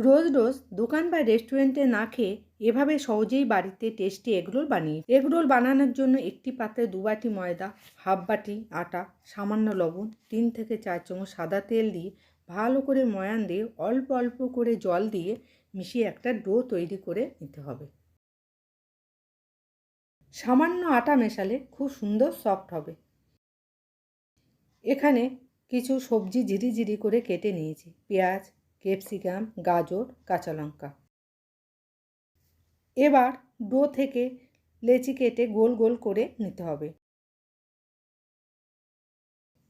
রোজ রোজ দোকান বা রেস্টুরেন্টে না খেয়ে এভাবে সহজেই বাড়িতে টেস্টি এগরোল বানিয়ে এগরোল বানানোর জন্য একটি পাত্রে 2 বাটি ময়দা, হাফ বাটি আটা, সামান্য লবণ, 3 থেকে 4 চামচ সাদা তেল দিয়ে ভালো করে ময়ান দিয়ে অল্প অল্প করে জল দিয়ে মিশিয়ে একটা ডো তৈরি করে নিতে হবে। সামান্য আটা মেশালে খুব সুন্দর সফট হবে। এখানে কিছু সবজি ঝিরি করে কেটে নিয়েছি: পেঁয়াজ, ক্যাপসিকাম, গাজর, কাঁচা লঙ্কা। এবার ডো থেকে লেচি কেটে গোল গোল করে নিতে হবে।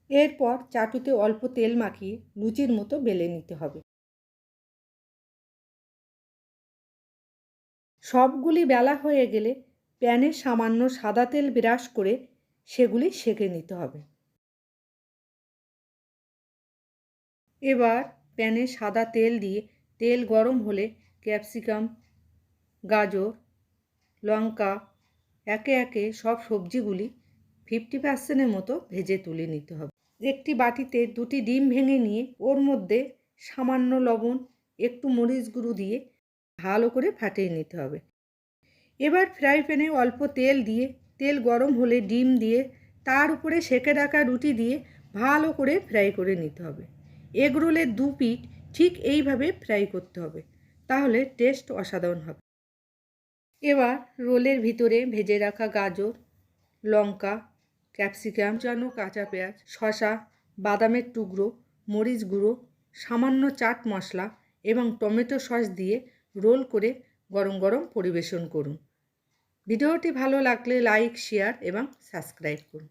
এরপর চাটুতে অল্প তেল মাখিয়ে লুচির মতো বেলে নিতে হবে। সবগুলি বেলা হয়ে গেলে প্যানে সামান্য সাদা তেল ব্রাশ করে সেগুলি সেঁকে নিতে হবে। এবার প্যানে সাদা তেল দিয়ে তেল গরম হলে ক্যাপসিকাম, গাজর, লঙ্কা একে একে সব সবজিগুলি 50% মতো ভেজে তুলে নিতে হবে। একটি বাটিতে 2টি ডিম ভেঙে নিয়ে ওর মধ্যে সামান্য লবণ, একটু মরিচ গুঁড়ো দিয়ে ভালো করে ফাটিয়ে নিতে হবে। এবার ফ্রাই প্যানে অল্প তেল দিয়ে তেল গরম হলে ডিম দিয়ে তার উপরে সেঁকে রাখা রুটি দিয়ে ভালো করে ফ্রাই করে নিতে হবে। এগরোলের 2 পিঠ ঠিক এইভাবে ফ্রাই করতে হবে, তাহলে টেস্ট অসাধারণ হবে। এবার রোলের ভিতরে ভেজে রাখা গাজর, লঙ্কা, ক্যাপসিকাম, কুচানো কাঁচা পেঁয়াজ, শসা, বাদামের টুকরো, মরিচ গুঁড়ো, সামান্য চাট মশলা এবং টমেটো সস দিয়ে রোল করে গরম গরম পরিবেশন করুন। ভিডিওটি ভালো লাগলে লাইক, শেয়ার এবং সাবস্ক্রাইব করুন।